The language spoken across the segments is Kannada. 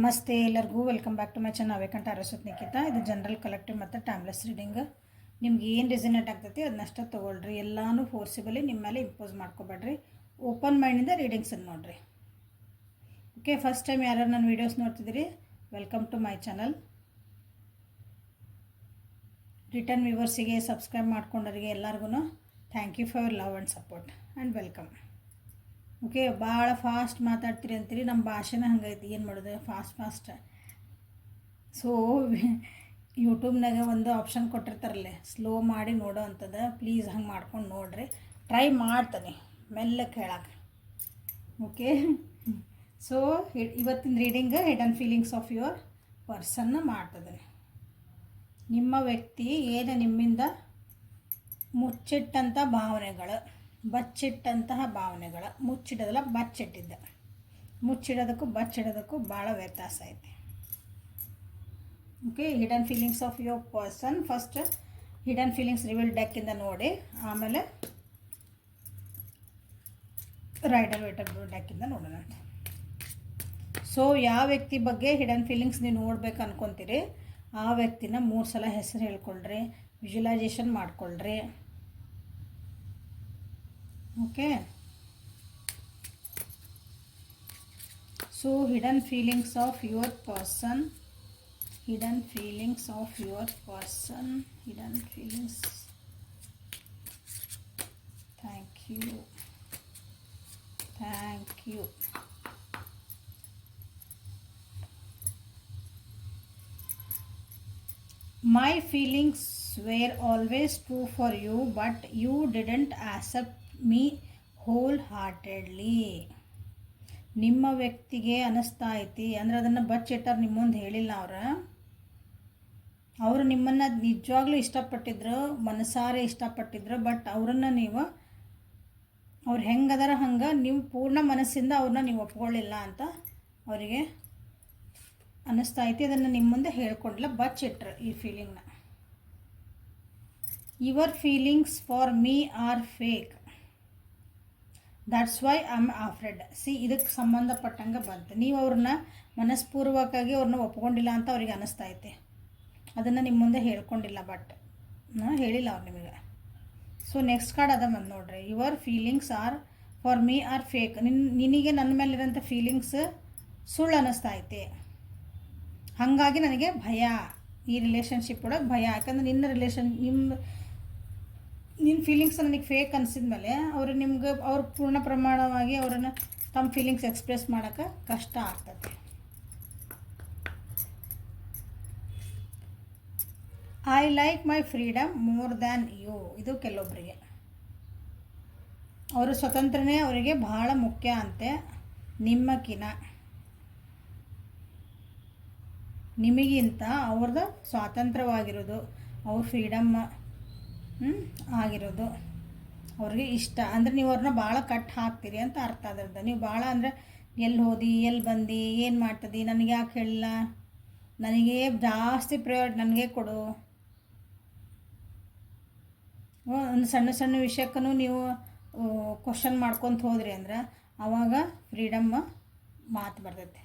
ನಮಸ್ತೆ ಎಲ್ಲರಿಗೂ welcome back to my channel ಅವೇಕಂಠ ಅರಸ್ವತ್ ನಿಖಿತಾ. ಇದು ಜನರಲ್ ಕಲೆಕ್ಟಿವ್ ಮತ್ತು ಟೈಮ್ಲೆಸ್ ರೀಡಿಂಗ್. ನಿಮ್ಗೆ ಏನು ರೆಸನೇಟ್ ಆಗ್ತೈತಿ ಅದನ್ನಷ್ಟೇ ತೊಗೊಳ್ರಿ. ಎಲ್ಲನೂ ಫೋರ್ಸಿಬಲಿ ನಿಮ್ಮ ಮೇಲೆ ಇಂಪೋಸ್ ಮಾಡ್ಕೋಬೇಡ್ರಿ. ಓಪನ್ ಮೈಂಡಿಂದ ರೀಡಿಂಗ್ಸನ್ನು ನೋಡಿರಿ. ಓಕೆ, ಫಸ್ಟ್ ಟೈಮ್ ಯಾರು ನನ್ನ ವೀಡಿಯೋಸ್ ನೋಡ್ತಿದ್ದೀರಿ, welcome to my channel. Return ವ್ಯೂವರ್ಸಿಗೆ ಸಬ್ಸ್ಕ್ರೈಬ್ ಮಾಡ್ಕೊಂಡವರಿಗೆ ಎಲ್ಲರಿಗೂ thank you for love and support and welcome. Okay, ಭಾಳ ಫಾಸ್ಟ್ ಮಾತಾಡ್ತೀರಿ ಅಂತೀರಿ. ನಮ್ಮ ಭಾಷೆನ ಹಂಗೈತಿ, ಏನು ಮಾಡೋದು, ಫಾಸ್ಟ್. ಸೊ ಯೂಟ್ಯೂಬ್ನಾಗ ಒಂದು ಆಪ್ಷನ್ ಕೊಟ್ಟಿರ್ತಾರಲ್ಲೇ ಸ್ಲೋ ಮಾಡಿ ನೋಡೋ ಅಂಥದ್ದು. ಪ್ಲೀಸ್ ಹಂಗೆ ಮಾಡ್ಕೊಂಡು ನೋಡಿರಿ. ಟ್ರೈ ಮಾಡ್ತಾನೆ ಮೆಲ್ಲಕ್ಕೆ ಹೇಳಕ್ಕೆ. ಓಕೆ, ಸೊ ಇವತ್ತಿನ reading hidden feelings of your ಪರ್ಸನ್ನ ಮಾಡ್ತದೆ. ನಿಮ್ಮ ವ್ಯಕ್ತಿ ಏನು ನಿಮ್ಮಿಂದ ಮುಚ್ಚಿಟ್ಟಂಥ ಭಾವನೆಗಳು, ಬಚ್ಚಿಟ್ಟಂತಹ ಭಾವನೆಗಳು, ಮುಚ್ಚಿಡೋದಲ್ಲ ಬಚ್ಚಿಟ್ಟಿದ್ದ. ಮುಚ್ಚಿಡೋದಕ್ಕೂ ಬಚ್ಚಿಡೋದಕ್ಕೂ ಭಾಳ ವ್ಯತ್ಯಾಸ ಐತಿ. Okay, hidden feelings of your person. First hidden feelings reveal ಡೆಕ್ಕಿಂದ ನೋಡಿ, ಆಮೇಲೆ ರೈಡರ್ ವೇಟರ್ ಡೆಕ್ಕಿಂದ ನೋಡೋಣ. ಸೊ ಯಾವ ವ್ಯಕ್ತಿ ಬಗ್ಗೆ ಹಿಡನ್ ಫೀಲಿಂಗ್ಸ್ ನೀವು ನೋಡ್ಬೇಕು ಅನ್ಕೊತೀರಿ, ಆ ವ್ಯಕ್ತಿನ 3 ಸಲ ಹೆಸರು ಹೇಳ್ಕೊಳ್ರಿ, ವಿಜುವಲೈಸೇಷನ್ ಮಾಡ್ಕೊಳ್ರಿ. Okay, so hidden feelings of your person, hidden feelings of your person, hidden feelings. Thank you. My feelings were always true for you, but you didn't accept me wholeheartedly. ನಿಮ್ಮ ವ್ಯಕ್ತಿಗೆ ಅನ್ನಿಸ್ತಾ ಐತಿ ಅಂದ್ರೆ ಅದನ್ನು ಬಚ್ಚಿಟ್ಟಾರ, ನಿಮ್ಮ ಮುಂದೆ ಹೇಳಿಲ್ಲ. ಅವರು ನಿಮ್ಮನ್ನು ನಿಜವಾಗ್ಲೂ ಇಷ್ಟಪಟ್ಟಿದ್ರು, ಮನಸಾರೆ ಇಷ್ಟಪಟ್ಟಿದ್ರು. ಬಟ್ ಅವ್ರು ಹೆಂಗದಾರ ಹಂಗೆ ನೀವು ಪೂರ್ಣ ಮನಸ್ಸಿಂದ ಅವ್ರನ್ನ ನೀವು ಒಪ್ಕೊಳ್ಳಿಲ್ಲ ಅಂತ ಅವರಿಗೆ ಅನ್ನಿಸ್ತಾ ಐತಿ. ಅದನ್ನು ನಿಮ್ಮ ಮುಂದೆ ಹೇಳ್ಕೊಂಡಿಲ್ಲ, ಬಚ್ಚಿಟ್ರು ಈ ಫೀಲಿಂಗ್ನ. Your feelings for me are fake, that's why I am afraid. ಇದಕ್ಕೆ ಸಂಬಂಧಪಟ್ಟಂಗೆ ಬಂತು. ನೀವು ಅವ್ರನ್ನ ಮನಸ್ಪೂರ್ವಕವಾಗಿ ಅವ್ರನ್ನ ಒಪ್ಕೊಂಡಿಲ್ಲ ಅಂತ ಅವ್ರಿಗೆ ಅನ್ನಿಸ್ತಾ ಐತೆ. ಅದನ್ನು ನಿಮ್ಮ ಮುಂದೆ ಹೇಳ್ಕೊಂಡಿಲ್ಲ, ಬಟ್ ಹೇಳಿಲ್ಲ ಅವ್ರು ನಿಮಗೆ. ಸೊ ನೆಕ್ಸ್ಟ್ ಕಾರ್ಡ್ ಅದ ಬಂದು ನೋಡ್ರಿ. Your feelings are for me are fake. ನಿನಗೆ ನನ್ನ ಮೇಲಿರೋಂಥ ಫೀಲಿಂಗ್ಸ್ ಸುಳ್ಳು ಅನ್ನಿಸ್ತಾ ಐತೆ. ಹಾಗಾಗಿ ನನಗೆ ಭಯ, ಈ ರಿಲೇಷನ್ಶಿಪ್ ಒಳಗೆ ಭಯ. ಯಾಕಂದ್ರೆ ನಿನ್ನ ಫೀಲಿಂಗ್ಸ್ ನನಗೆ ಫೇಕ್ ಅನಿಸಿದ್ಮೇಲೆ ಅವ್ರು ಪೂರ್ಣ ಪ್ರಮಾಣವಾಗಿ ಅವರನ್ನು ತಮ್ಮ ಫೀಲಿಂಗ್ಸ್ ಎಕ್ಸ್ಪ್ರೆಸ್ ಮಾಡೋಕ್ಕೆ ಕಷ್ಟ ಆಗ್ತದೆ. I like my freedom more than you. ಇದು ಕೆಲವೊಬ್ಬರಿಗೆ ಅವರ ಸ್ವತಂತ್ರನೇ ಅವರಿಗೆ ಬಹಳ ಮುಖ್ಯ ಅಂತೆ, ನಿಮಗಿಂತ ಅವ್ರದ್ದು ಸ್ವಾತಂತ್ರ್ಯವಾಗಿರೋದು, ಅವ್ರ ಫ್ರೀಡಮ್ ಆಗಿರೋದು ಅವ್ರಿಗೆ ಇಷ್ಟ. ಅಂದರೆ ನೀವು ಅವ್ರನ್ನ ಭಾಳ ಕಟ್ ಹಾಕ್ತೀರಿ ಅಂತ ಅರ್ಥ ಅದ್ರದ್ದು. ನೀವು ಭಾಳ ಅಂದರೆ ಎಲ್ಲಿ ಹೋದಿ, ಎಲ್ಲಿ ಬಂದು, ಏನು ಮಾಡ್ತದಿ, ನನಗೆ ಯಾಕೆ ಹೇಳಿಲ್ಲ, ನನಗೆ ಜಾಸ್ತಿ ಪ್ರಯಾರಿಟಿ ನನಗೆ ಕೊಡು. ಒಂದು ಸಣ್ಣ ವಿಷಯಕ್ಕೂ ನೀವು ಕ್ವಶನ್ ಮಾಡ್ಕೊತ ಹೋದ್ರಿ ಅಂದ್ರೆ ಆವಾಗ ಫ್ರೀಡಮ್ ಮಾತು ಬರ್ತೈತೆ.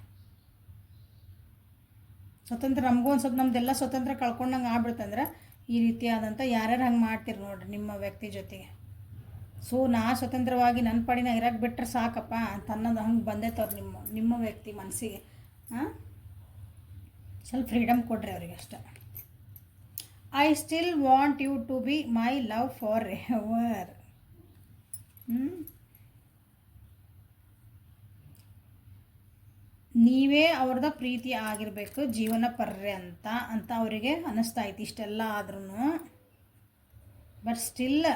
ಸ್ವತಂತ್ರ ನಮಗೂ ಒಂದು ಸ್ವಲ್ಪ ನಮ್ದೆಲ್ಲ ಸ್ವತಂತ್ರ ಕಳ್ಕೊಂಡಂಗೆ ಆಗ್ಬಿಡ್ತಂದ್ರೆ ಈ ರೀತಿಯಾದಂಥ ಯಾರ್ಯಾರು ಹಂಗೆ ಮಾಡ್ತೀರಿ ನೋಡ್ರಿ ನಿಮ್ಮ ವ್ಯಕ್ತಿ ಜೊತೆಗೆ. ಸೊ ನಾ ಸ್ವತಂತ್ರವಾಗಿ ನನ್ನ ಪಾಡಿನ ಇರಕ್ಕೆ ಬಿಟ್ಟರೆ ಸಾಕಪ್ಪ ಅಂತ ಅನ್ನೋದು ಹಂಗೆ ಬಂದೈತವ್ರು ನಿಮ್ಮ ವ್ಯಕ್ತಿ ಮನಸ್ಸಿಗೆ. ಸ್ವಲ್ಪ ಫ್ರೀಡಮ್ ಕೊಡ್ರಿ ಅವ್ರಿಗೆ ಅಷ್ಟೆ. I still want you to be my love forever. ನೀವೇ ಅವ್ರದ ಪ್ರೀತಿ ಆಗಿರಬೇಕು ಜೀವನ ಪರ್ಯಂತ ಅಂತ ಅವರಿಗೆ ಅನ್ನಿಸ್ತಾ ಐತಿ. ಇಷ್ಟೆಲ್ಲ ಆದ್ರೂ ಬಟ್ ಸ್ಟಿಲ್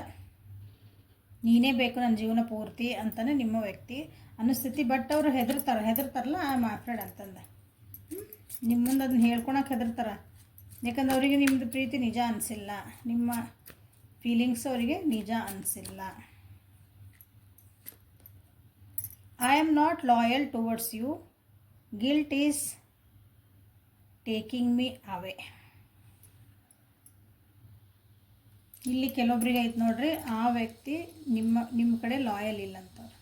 ನೀನೇ ಬೇಕು ನನ್ನ ಜೀವನ ಪೂರ್ತಿ ಅಂತಲೇ ನಿಮ್ಮ ವ್ಯಕ್ತಿ ಅನ್ನಿಸ್ತೈತಿ. ಬಟ್ ಅವರು ಹೆದರ್ತಾರಲ್ಲ ಐ ಆಮ್ ಅಫ್ರೇಡ್ ಅಂತಂದು ನಿಮ್ಮ ಮುಂದೆ ಅದನ್ನ ಹೇಳ್ಕೊಳಕ್ಕೆ ಹೆದರ್ತಾರೆ. ಯಾಕಂದ್ರೆ ಅವರಿಗೆ ನಿಮ್ಮದು ಪ್ರೀತಿ ನಿಜ ಅನಿಸಿಲ್ಲ, ನಿಮ್ಮ ಫೀಲಿಂಗ್ಸ್ ಅವರಿಗೆ ನಿಜ ಅನಿಸಿಲ್ಲ. I am not loyal towards you, guilt is taking me away. ಇಲ್ಲಿ ಕೆಲವೊಬ್ಬರಿಗೆ ಐತೆ ನೋಡ್ರಿ, ಆ ವ್ಯಕ್ತಿ ನಿಮ್ಮ ಕಡೆ ಲಾಯಲ್ ಇಲ್ಲ ಅಂತವ್ರು.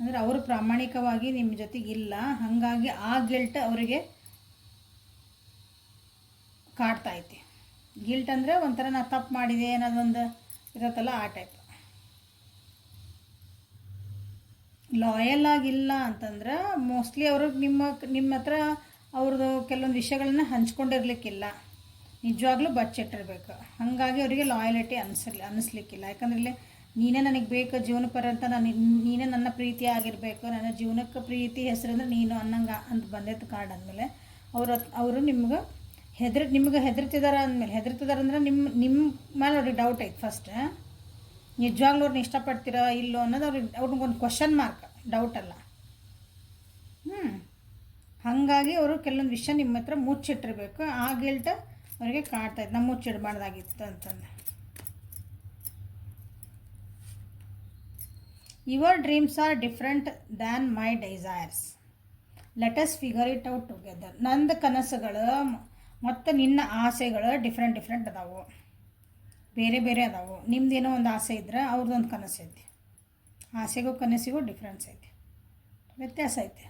ಅಂದರೆ ಅವರು ಪ್ರಾಮಾಣಿಕವಾಗಿ ನಿಮ್ಮ ಜೊತೆಗಿಲ್ಲ, ಹಾಗಾಗಿ ಆ ಗಿಲ್ಟ್ ಅವರಿಗೆ ಕಾಡ್ತೈತಿ. ಗಿಲ್ಟ್ ಅಂದರೆ ಒಂಥರ ನಾ ತಪ್ಪು ಮಾಡಿದೆ ಅನ್ನೋದೊಂದು ಇರುತ್ತಲ್ಲ, ಆ ಟೈಪ್. ಲಾಯಲ್ ಆಗಿಲ್ಲ ಅಂತಂದ್ರೆ ಮೋಸ್ಟ್ಲಿ ಅವರು ನಿಮ್ಮ ಹತ್ರ ಅವ್ರದ್ದು ಕೆಲವೊಂದು ವಿಷಯಗಳನ್ನ ಹಂಚ್ಕೊಂಡಿರ್ಲಿಕ್ಕಿಲ್ಲ, ನಿಜವಾಗ್ಲೂ ಬಚ್ಚಿಟ್ಟಿರ್ಬೇಕು. ಹಾಗಾಗಿ ಅವರಿಗೆ ಲಾಯಲಿಟಿ ಅನ್ನಿಸ್ಲಿಕ್ಕಿಲ್ಲ. ಯಾಕಂದ್ರೆ ಇಲ್ಲಿ ನೀನೇ ನನಗೆ ಬೇಕು ಜೀವನ ಪರ್ಯಂತ, ನೀನೇ ನನ್ನ ಪ್ರೀತಿ ಆಗಿರಬೇಕು, ನನ್ನ ಜೀವನಕ್ಕೆ ಪ್ರೀತಿ ಹೆಸರಂದ್ರೆ ನೀನು ಅನ್ನಂಗೆ ಅಂತ ಬಂದೈತೆ ಕಾರ್ಡ್ ಅಂದಮೇಲೆ ಅವರು ನಿಮ್ಗೆ ಹೆದರ್ತಿದ್ದಾರೆ ಅಂದಮೇಲೆ, ಹೆದರ್ತಿದ್ದಾರೆ ನಿಮ್ಮ ಮೇಲೆ ಅವ್ರಿಗೆ ಡೌಟ್ ಐತೆ. ಫಸ್ಟ್ ನಿಜವಾಗ್ಲೂ ಅವ್ರನ್ನ ಇಷ್ಟಪಡ್ತೀರಾ ಇಲ್ಲೋ ಅನ್ನೋದು ಅವ್ರಿಗೊಂದು ಕ್ವಶನ್ ಮಾರ್ಕ್, ಡೌಟ್ ಅಲ್ಲ. ಹಾಗಾಗಿ ಅವರು ಕೆಲವೊಂದು ವಿಷಯ ನಿಮ್ಮ ಹತ್ರ ಮುಚ್ಚಿಟ್ಟಿರ್ಬೇಕು. ಆ ಗಿಲ್ಟ್ ಅವರಿಗೆ ಕಾಡ್ತಾಯಿತ್ತು, ನಾವು ಮುಚ್ಚಿಡಬಾರ್ದಾಗಿತ್ತು ಅಂತಂದು. Your dreams are different than my desires, let us figure it out together. ನಂದು ಕನಸುಗಳು ಮತ್ತು ನಿನ್ನ ಆಸೆಗಳು ಡಿಫ್ರೆಂಟ್ ಅದಾವು, ಬೇರೆ ಬೇರೆ ಅದಾವು. ನಿಮ್ದೇನೋ ಒಂದು ಆಸೆ ಇದ್ರೆ ಅವ್ರದ್ದೊಂದು ಕನಸು ಐತಿ. ಆಸೆಗೂ ಕನಸಿಗೂ ಡಿಫ್ರೆನ್ಸ್ ಐತಿ, ವ್ಯತ್ಯಾಸ ಐತಿ.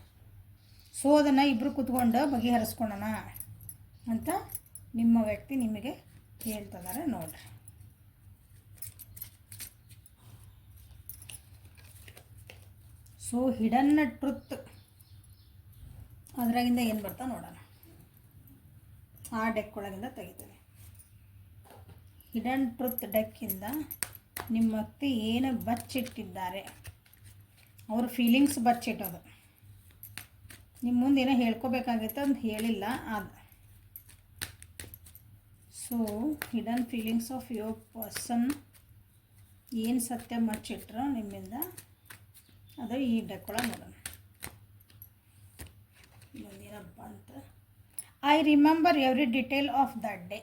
ಸೊ ಅದನ್ನು ಇಬ್ಬರು ಕೂತ್ಕೊಂಡು ಬಗೆಹರಿಸ್ಕೊಳ್ಳೋಣ ಅಂತ ನಿಮ್ಮ ವ್ಯಕ್ತಿ ನಿಮಗೆ ಹೇಳ್ತಿದ್ದಾರೆ ನೋಡ್ರಿ. ಸೊ ಹಿಡನ್ ಟ್ರುತ್ ಅದರಾಗಿಂದ ಏನು ಬರ್ತಾ ನೋಡೋಣ. ಆ ಡೆಕ್ ಒಳಗಿಂದ ತೆಗಿತೀವಿ. ಹಿಡನ್ ಟ್ರುತ್ ಡೆಕ್ಕಿಂದ ನಿಮ್ಮ ವ್ಯಕ್ತಿ ಏನು ಬಚ್ಚಿಟ್ಟಿದ್ದಾರೆ, ಅವ್ರ ಫೀಲಿಂಗ್ಸ್ ಬಚ್ಚಿಟ್ಟೋದು. ನಿಮ್ಮ ಮುಂದೆ ಏನೋ ಹೇಳ್ಕೊಬೇಕಾಗಿತ್ತು ಅಂತ ಹೇಳಿಲ್ಲ ಅದು. So hidden feelings of your person, ಏನು ಸತ್ಯ ಮಚ್ಚಿಟ್ರು ನಿಮ್ಮಿಂದ, ಅದು ಈ ಡೆಕ್ ಒಳಗೆ ನೋಡೋಣ. ಏನಪ್ಪ ಅಂತ, I remember every detail of that day.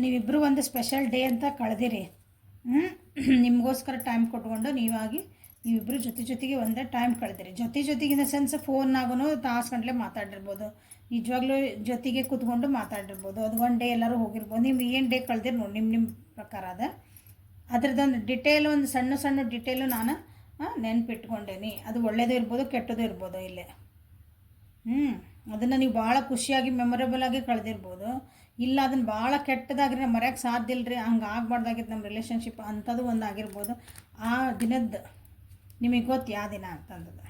ನೀವಿಬ್ಬರು ಒಂದು ಸ್ಪೆಷಲ್ ಡೇ ಅಂತ ಕಳೆದಿರಿ. ನಿಮಗೋಸ್ಕರ ಟೈಮ್ ಕೊಟ್ಕೊಂಡು ನೀವಿಬ್ಬರು ಜೊತೆಗೆ ಒಂದೇ ಟೈಮ್ ಕಳೆದಿರಿ. ಜೊತೆಗೆ ಇನ್ ದ ಸೆನ್ಸ್ ಫೋನ್ನಾಗೂ ತಾಸು ಗಂಟಲೆ ಮಾತಾಡಿರ್ಬೋದು, ನಿಜವಾಗ್ಲೂ ಜೊತೆಗೆ ಕೂತ್ಕೊಂಡು ಮಾತಾಡಿರ್ಬೋದು. ಅದು ಒನ್ ಡೇ ಎಲ್ಲರೂ ಹೋಗಿರ್ಬೋದು. ನೀವು ಏನು ಡೇ ಕಳೆದಿರಿ ನೋಡಿ ನಿಮ್ಮ ಪ್ರಕಾರ ಅದ್ರದ್ದೊಂದು ಡಿಟೇಲ್, ಒಂದು ಸಣ್ಣ ಡಿಟೇಲು ನಾನು ನೆನ್ಪಿಟ್ಕೊಂಡೇನಿ. ಅದು ಒಳ್ಳೆಯದು ಇರ್ಬೋದು, ಕೆಟ್ಟದ್ದು ಇರ್ಬೋದು. ಇಲ್ಲೇ ಅದನ್ನು ನೀವು ಭಾಳ ಖುಷಿಯಾಗಿ ಮೆಮೊರೇಬಲ್ ಆಗಿ ಕಳೆದಿರ್ಬೋದು. ಇಲ್ಲ ಅದನ್ನು ಭಾಳ ಕೆಟ್ಟದಾಗಿರೋ ಮರೆಯೋಕ್ಕೆ ಸಾಧ್ಯ ಇಲ್ಲರಿ, ಹಂಗೆ ಆಗಬಾರ್ದಾಗಿತ್ತು ನಮ್ಮ ರಿಲೇಷನ್ಶಿಪ್ ಅಂಥದ್ದು ಒಂದು ಆಗಿರ್ಬೋದು. ಆ ದಿನದ್ದು ನಿಮಗೆ ಗೊತ್ತು ಯಾವ ದಿನ ಅಂತಂದದ್ದು.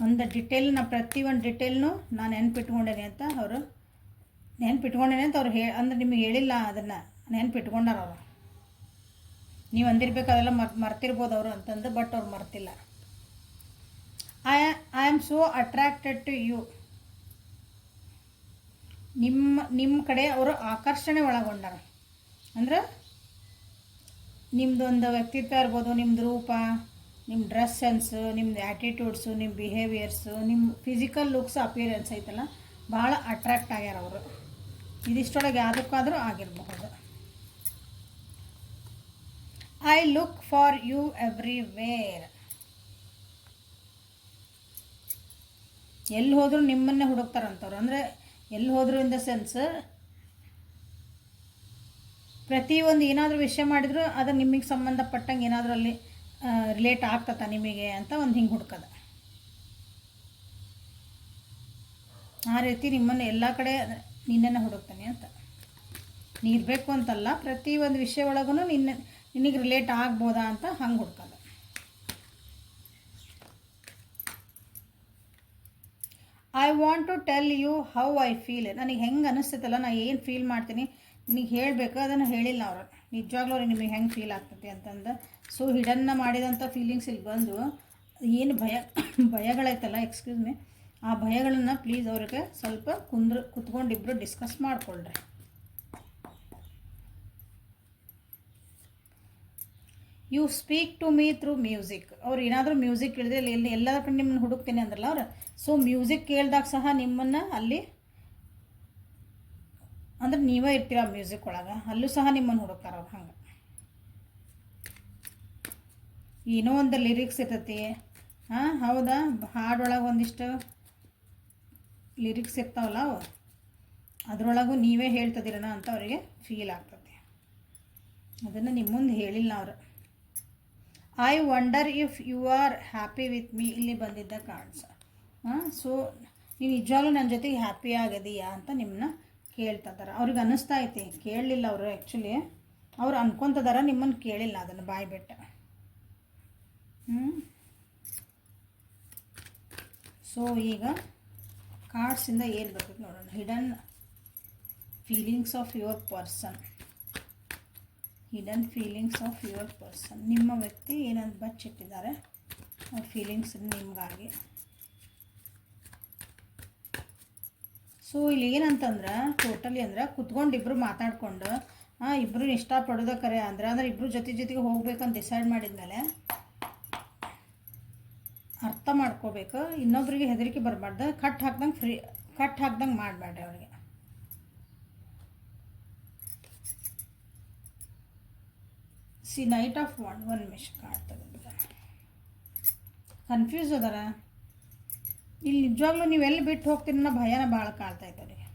ಒಂದು ಡಿಟೇಲ್, ಪ್ರತಿಯೊಂದು ಡಿಟೇಲ್ನು ನಾನು ನೆನ್ಪಿಟ್ಕೊಂಡೇನೆ ಅಂತ ಅವರು ಅಂದ್ರೆ ನಿಮಗೆ ಹೇಳಿಲ್ಲ, ಅದನ್ನು ನೆನ್ಪಿಟ್ಕೊಂಡಾರ ಅವರು. ನೀವು ಅಂದಿರ್ಬೇಕು ಅದೆಲ್ಲ ಮರ್ತಿರ್ಬೋದು ಅವರು ಅಂತಂದು, ಬಟ್ ಅವ್ರು ಮರ್ತಿಲ್ಲ. I am so attracted to you. ನಿಮ್ಮ ಕಡೆ ಅವರು ಆಕರ್ಷಣೆ ಒಳಗೊಂಡಾರ. ಅಂದ್ರೆ ನಿಮ್ಮದೊಂದು ವ್ಯಕ್ತಿತ್ವ ಇರ್ಬೋದು, ನಿಮ್ಮದು ರೂಪ, ನಿಮ್ಮ ಡ್ರೆಸ್ ಸೆನ್ಸು, ನಿಮ್ಮದು ಆ್ಯಟಿಟ್ಯೂಡ್ಸು, ನಿಮ್ಮ ಬಿಹೇವಿಯರ್ಸು, ನಿಮ್ಮ ಫಿಸಿಕಲ್ ಲುಕ್ಸ್, ಅಪಿಯರೆನ್ಸ್ ಐತಲ್ಲ, ಭಾಳ ಅಟ್ರಾಕ್ಟ್ ಆಗ್ಯಾರ ಅವರು. ಇದಿಷ್ಟೊಳಗೆ ಯಾವುದಕ್ಕಾದರೂ ಆಗಿರಬಹುದು. I look for you everywhere. ಎಲ್ಲಿ ಹೋದರೂ ನಿಮ್ಮನ್ನೇ ಹುಡುಕ್ತಾರಂಥವ್ರು. ಅಂದರೆ ಎಲ್ಲಿ ಹೋದರೂ ಇನ್ ದ ಸೆನ್ಸ್ ಪ್ರತಿಯೊಂದು ಏನಾದರೂ ವಿಷಯ ಮಾಡಿದ್ರು ಅದು ನಿಮಗೆ ಸಂಬಂಧಪಟ್ಟಂಗೆ ಏನಾದರೂ ಅಲ್ಲಿ ರಿಲೇಟ್ ಆಗ್ತದ ನಿಮಗೆ ಅಂತ ಒಂದು ಹಿಂಗೆ ಹುಡ್ಕದ. ಆ ರೀತಿ ನಿಮ್ಮನ್ನು ಎಲ್ಲ ಕಡೆ ನಿನ್ನನ್ನು ಹುಡುಕ್ತಾನೆ ಅಂತ. ನೀರಬೇಕು ಅಂತಲ್ಲ, ಪ್ರತಿಯೊಂದು ವಿಷಯ ಒಳಗೂ ನಿನಗೆ ರಿಲೇಟ್ ಆಗ್ಬೋದಾ ಅಂತ ಹಂಗೆ ಹುಡ್ಕದ. I want to tell you how I feel. ನನಗೆ ಹೆಂಗೆ ಅನಿಸ್ತೈತಲ್ಲ, ನಾನು ಏನು ಫೀಲ್ ಮಾಡ್ತೀನಿ ನಿನಗೆ ಹೇಳಬೇಕು, ಅದನ್ನು ಹೇಳಿಲ್ಲ ಅವರು. ನಿಜವಾಗ್ಲೂ ಅವ್ರಿಗೆ ನಿಮಗೆ ಹೆಂಗೆ ಫೀಲ್ ಆಗ್ತೈತಿ ಅಂತಂದು. ಸೊ ಹಿಡನ್ನ ಮಾಡಿದಂಥ ಫೀಲಿಂಗ್ಸ್ ಇಲ್ಲಿ ಬಂದು ಏನು ಭಯಗಳೈತಲ್ಲ, ಎಕ್ಸ್ಕ್ಯೂಸ್ ಮೀ, ಆ ಭಯಗಳನ್ನು ಪ್ಲೀಸ್ ಅವ್ರಿಗೆ ಸ್ವಲ್ಪ ಕುತ್ಕೊಂಡಿಬ್ರು ಡಿಸ್ಕಸ್ ಮಾಡಿಕೊಳ್ಳ್ರಿ. You speak to me through music. ಅವ್ರು ಏನಾದರೂ ಮ್ಯೂಸಿಕ್ ಕೇಳಿದ್ರೆ ಎಲ್ಲರ ಕಡೆ ನಿಮ್ಮನ್ನು ಹುಡುಕ್ತೀನಿ ಅಂದ್ರಲ್ಲ ಅವ್ರು. ಸೊ ಮ್ಯೂಸಿಕ್ ಕೇಳಿದಾಗ ಸಹ ನಿಮ್ಮನ್ನು ಅಲ್ಲಿ, ಅಂದ್ರೆ ನೀವೇ ಇರ್ತೀರ ಆ ಮ್ಯೂಸಿಕ್ ಒಳಗೆ, ಅಲ್ಲೂ ಸಹ ನಿಮ್ಮನ್ನು ಹುಡುಕ್ತಾರ ಅವ್ರು. ಹಂಗೆ ಏನೋ ಒಂದು ಲಿರಿಕ್ಸ್ ಇರ್ತೈತಿ. ಹೌದಾ, ಹಾಡೊಳಗೆ ಒಂದಿಷ್ಟು ಲಿರಿಕ್ಸ್ ಇರ್ತಾವಲ್ಲ ಅವು, ಅದರೊಳಗೂ ನೀವೇ ಹೇಳ್ತದಿರೋಣ ಅಂತ ಅವರಿಗೆ ಫೀಲ್ ಆಗ್ತದೆ. ಅದನ್ನು ನಿಮ್ಮ ಮುಂದೆ ಹೇಳಿಲ್ಲ ಅವರು. I wonder if you are happy with me ಇಲ್ಲಿ ಬಂದಿದ್ದ ಕಾರ್ಡ್ಸ್. ಸೊ ನೀವು ನಿಜವಾಗ್ಲೂ ನನ್ನ ಜೊತೆಗೆ ಹ್ಯಾಪಿ ಆಗಿದೆಯಾ ಅಂತ ನಿಮ್ಮನ್ನ ಕೇಳ್ತಿದ್ದಾರೆ. ಅವ್ರಿಗೆ ಅನ್ನಿಸ್ತಾ ಐತಿ, ಕೇಳಲಿಲ್ಲ ಅವರು. ಆ್ಯಕ್ಚುಲಿ ಅವ್ರು ಅನ್ಕೊತಿದಾರ, ನಿಮ್ಮನ್ನು ಕೇಳಿಲ್ಲ ಅದನ್ನು ಬಾಯಿ ಬಿಟ್ಟು. ಸೊ ಈಗ ಕಾರ್ಡ್ಸಿಂದ ಏನು ಬರ್ತದೆ ನೋಡೋಣ. Hidden feelings of your person. Hidden feelings of your person. ನಿಮ್ಮ ವ್ಯಕ್ತಿ ಏನಂತ ಬಚ್ಚಿಟ್ಟಿದ್ದಾರೆ ಅವ್ರ ಫೀಲಿಂಗ್ಸ್ ನಿಮಗಾಗಿ. ಸೊ ಇಲ್ಲಿ ಏನಂತಂದ್ರೆ ಟೋಟಲಿ ಅಂದ್ರೆ ಕುತ್ಕೊಂಡು ಇಬ್ಬರು ಮಾತಾಡ್ಕೊಂಡು ಇಬ್ಬರು ಇಷ್ಟಪಡೋದ ಕರೆ ಅಂದ್ರೆ ಇಬ್ಬರು ಜೊತೆಗೆ ಹೋಗ್ಬೇಕಂತ ಡಿಸೈಡ್ ಮಾಡಿದ್ಮೇಲೆ ಅರ್ಥ ಮಾಡ್ಕೋಬೇಕು. ಇನ್ನೊಬ್ರಿಗೆ ಹೆದರಿಕೆ ಬರಬಾರ್ದು. ಕಟ್ ಹಾಕ್ದಂಗೆ ಮಾಡಬೇಡ್ರಿ ಅವ್ರಿಗೆ. ಸಿ ನೈಟ್ ಆಫ್ ಒನ್ ಮಿಶ್ ಕಾರ್ಡ್ ತೆಗೆದಿದ್ದಾರೆ. ಕನ್ಫ್ಯೂಸ್ ಅದಾರ ಇಲ್ಲಿ. ನಿಜವಾಗ್ಲೂ ನೀವೆಲ್ಲಿ ಬಿಟ್ಟು ಹೋಗ್ತೀರಿ ಅನ್ನೋ ಭಯನ ಭಾಳ ಕಾಡ್ತೈತೆ ಅವ್ರಿಗೆ.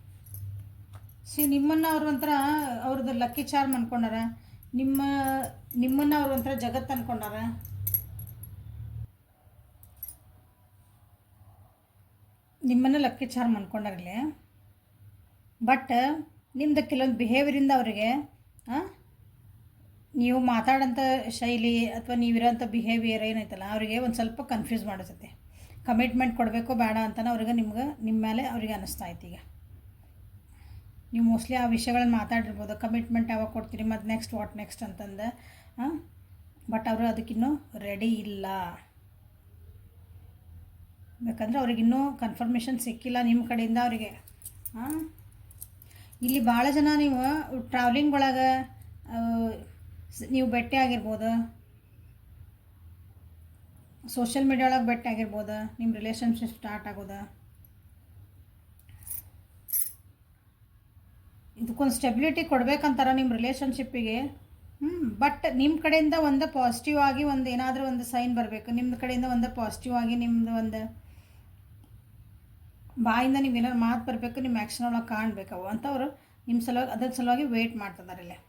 ಸಿ ನಿಮ್ಮನ್ನು ಅವ್ರು ಒಂಥರ ಅವ್ರದ್ದು ಲಕ್ಕಿ ಚಾರ್ಮ್ ಅಂದ್ಕೊಂಡಾರ. ನಿಮ್ಮನ್ನು ಅವ್ರು ಒಂಥರ ಜಗತ್ತು ಅಂದ್ಕೊಂಡಾರ. ನಿಮ್ಮನ್ನು ಲಕ್ಕಿ ಚಾರ್ಮ್ ಅಂದ್ಕೊಂಡಾರಲ್ಲಿ. ಬಟ್ ನಿಮ್ದು ಕೆಲವೊಂದು ಬಿಹೇವಿಯರಿಂದ ಅವರಿಗೆ ನೀವು ಮಾತಾಡೋಂಥ ಶೈಲಿ ಅಥವಾ ನೀವಿರೋಂಥ ಬಿಹೇವಿಯರ್ ಏನೈತಲ್ಲ ಅವರಿಗೆ ಒಂದು ಸ್ವಲ್ಪ ಕನ್ಫ್ಯೂಸ್ ಮಾಡಿಸುತ್ತೆ. ಕಮಿಟ್ಮೆಂಟ್ ಕೊಡಬೇಕೋ ಬೇಡ ಅಂತಲೇ ಅವ್ರಿಗೆ ನಿಮ್ಮ ಮೇಲೆ ಅವ್ರಿಗೆ ಅನ್ನಿಸ್ತಾ ಐತಿ. ಈಗ ನೀವು ಮೋಸ್ಟ್ಲಿ ಆ ವಿಷಯಗಳನ್ನ ಮಾತಾಡಿರ್ಬೋದು. ಕಮಿಟ್ಮೆಂಟ್ ಯಾವಾಗ ಕೊಡ್ತೀರಿ ಮತ್ತು ನೆಕ್ಸ್ಟ್ ವಾಟ್ ನೆಕ್ಸ್ಟ್ ಅಂತಂದು. ಬಟ್ ಅವರು ಅದಕ್ಕಿನ್ನೂ ರೆಡಿ ಇಲ್ಲ. ಯಾಕಂದರೆ ಅವ್ರಿಗಿನ್ನೂ ಕನ್ಫರ್ಮೇಷನ್ ಸಿಕ್ಕಿಲ್ಲ ನಿಮ್ಮ ಕಡೆಯಿಂದ ಅವರಿಗೆ. ಇಲ್ಲಿ ಭಾಳ ಜನ ನೀವು ಟ್ರಾವೆಲಿಂಗ್ ಒಳಗೆ ನೀವು ಭೇಟಿ ಆಗಿರ್ಬೋದು, ಸೋಷಿಯಲ್ ಮೀಡಿಯಾ ಒಳಗೆ ಭೇಟಿ ಆಗಿರ್ಬೋದು, ನಿಮ್ಮ ರಿಲೇಷನ್ಶಿಪ್ ಸ್ಟಾರ್ಟ್ ಆಗೋದು. ಇದಕ್ಕೊಂದು ಸ್ಟೆಬಿಲಿಟಿ ಕೊಡ್ಬೇಕಂತಾರ ನಿಮ್ಮ ರಿಲೇಷನ್ಶಿಪ್ಪಿಗೆ. ಬಟ್ ನಿಮ್ಮ ಕಡೆಯಿಂದ ಒಂದು ಪಾಸಿಟಿವ್ ಆಗಿ ಒಂದು ಏನಾದರೂ ಒಂದು ಸೈನ್ ಬರಬೇಕು. ನಿಮ್ಮ ಕಡೆಯಿಂದ ಒಂದು ಪಾಸಿಟಿವ್ ಆಗಿ ನಿಮ್ಮದು ಒಂದು ಬಾಯಿಂದ ನೀವು ಏನಾದ್ರು ಮಾತು ಬರಬೇಕು. ನಿಮ್ಮ ಆ್ಯಕ್ಷನ್ ಒಳಗೆ ಕಾಣಬೇಕವು ಅಂತವರು ನಿಮ್ಮ ಸಲುವಾಗಿ ಅದ್ರ ಸಲುವಾಗಿ ವೆಯ್ಟ್ ಮಾಡ್ತಿದ್ದಾರೆ ಇಲ್ಲಿ.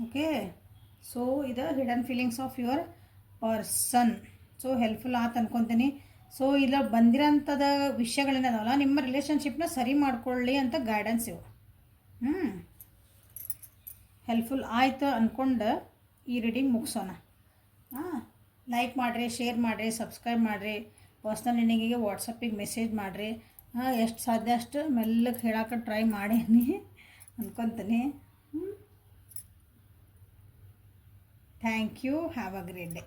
ಓಕೆ. ಸೊ ಇದು hidden feelings of your person. So helpful ಆಯ್ತು ಅನ್ಕೊತೀನಿ. ಸೊ ಇಲ್ಲ ಬಂದಿರೋಂಥದ್ದು ವಿಷಯಗಳೇನದಲ್ಲ ನಿಮ್ಮ ರಿಲೇಷನ್ಶಿಪ್ನ ಸರಿ ಮಾಡ್ಕೊಳ್ಳಿ ಅಂತ ಗೈಡೆನ್ಸ್ ಇವು. ಹೆಲ್ಪ್ಫುಲ್ ಆಯಿತು ಅಂದ್ಕೊಂಡು ಈ ರೀಡಿಂಗ್ ಮುಗಿಸೋಣ. ಲೈಕ್ ಮಾಡಿರಿ, ಶೇರ್ ಮಾಡಿರಿ, ಸಬ್ಸ್ಕ್ರೈಬ್ ಮಾಡಿರಿ. ಪರ್ಸ್ನಲ್ ರೀಡಿಂಗಿಗೆ ವಾಟ್ಸಪ್ಪಿಗೆ ಮೆಸೇಜ್ ಮಾಡಿರಿ. ಎಷ್ಟು ಸಾಧ್ಯ ಅಷ್ಟು ಮೆಲ್ಲಗೆ ಹೇಳೋಕೆ ಟ್ರೈ ಮಾಡೀನಿ ಅಂದ್ಕೊತೀನಿ. Thank you. Have a great day.